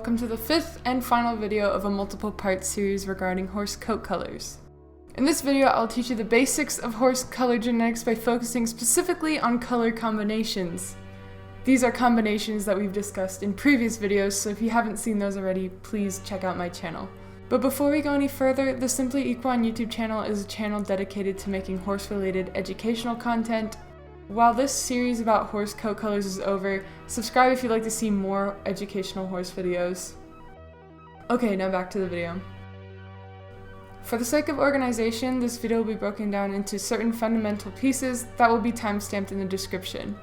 Welcome to the fifth and final video of a multiple part series regarding horse coat colors. In this video, I'll teach you the basics of horse color genetics by focusing specifically on color combinations. These are combinations that we've discussed in previous videos, so if you haven't seen those already, please check out my channel. But before we go any further, the Simply Equine YouTube channel is a channel dedicated to making horse-related educational content. While this series about horse coat colors is over, subscribe if you'd like to see more educational horse videos. Okay, now back to the video. For the sake of organization, this video will be broken down into certain fundamental pieces that will be timestamped in the description.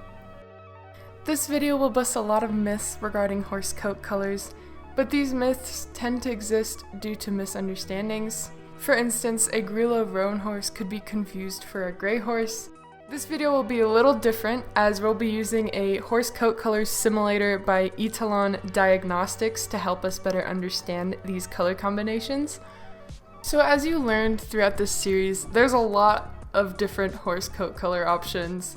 This video will bust a lot of myths regarding horse coat colors, but these myths tend to exist due to misunderstandings. For instance, a grullo roan horse could be confused for a gray horse. This video will be a little different as we'll be using a horse coat color simulator by Equine Diagnostics to help us better understand these color combinations. So as you learned throughout this series, there's a lot of different horse coat color options.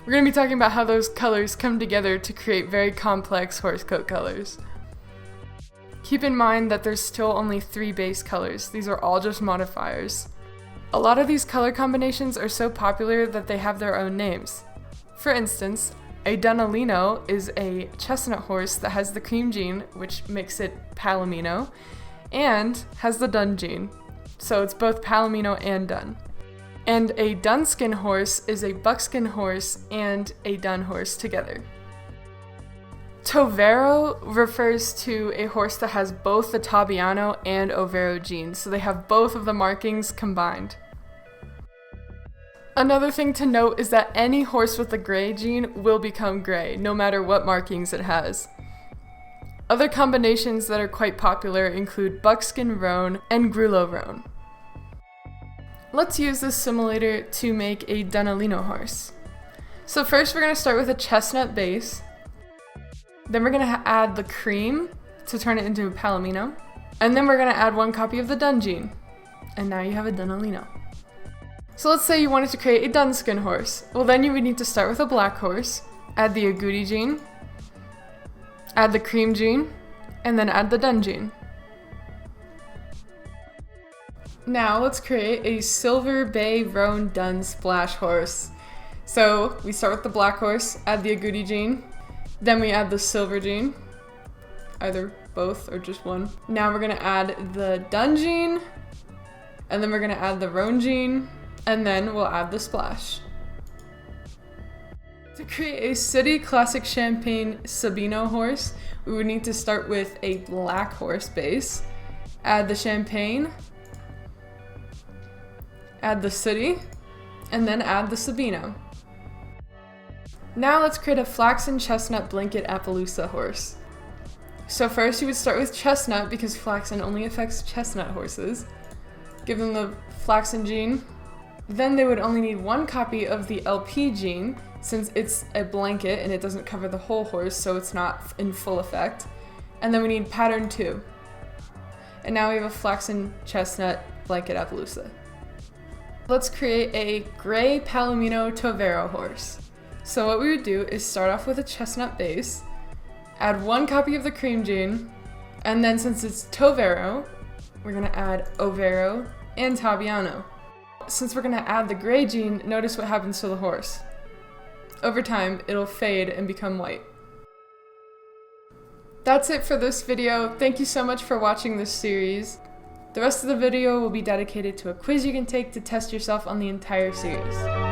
We're going to be talking about how those colors come together to create very complex horse coat colors. Keep in mind that there's still only 3 base colors. These are all just modifiers. A lot of these color combinations are so popular that they have their own names. For instance, a dunalino is a chestnut horse that has the cream gene, which makes it palomino, and has the dun gene, so it's both palomino and dun. And a dunskin horse is a buckskin horse and a dun horse together. Tovero refers to a horse that has both the Tabiano and Overo genes, so they have both of the markings combined. Another thing to note is that any horse with a gray gene will become gray, no matter what markings it has. Other combinations that are quite popular include buckskin roan and grullo roan. Let's use this simulator to make a dunalino horse. So first we're going to start with a chestnut base. Then we're going to add the cream to turn it into a palomino. And then we're going to add 1 copy of the dun gene. And now you have a dunalino. So let's say you wanted to create a dunskin horse. Well, then you would need to start with a black horse, add the agouti gene, add the cream gene, and then add the dun gene. Now let's create a silver bay roan dun splash horse. So we start with the black horse, add the agouti gene, then we add the silver gene, either both or just one. Now we're gonna add the dun gene, and then we're gonna add the roan gene, and then we'll add the splash. To create a city classic champagne Sabino horse, we would need to start with a black horse base, add the champagne, add the city, and then add the Sabino. Now let's create a flaxen chestnut blanket Appaloosa horse. So first you would start with chestnut because flaxen only affects chestnut horses. Give them the flaxen gene. Then they would only need 1 copy of the LP gene since it's a blanket and it doesn't cover the whole horse, so it's not in full effect. And then we need pattern 2. And now we have a flaxen chestnut blanket Appaloosa. Let's create a gray palomino tovero horse. So what we would do is start off with a chestnut base, add 1 copy of the cream gene, and then since it's tovero, we're gonna add overo and tabiano. Since we're gonna add the gray gene, notice what happens to the horse. Over time, it'll fade and become white. That's it for this video. Thank you so much for watching this series. The rest of the video will be dedicated to a quiz you can take to test yourself on the entire series.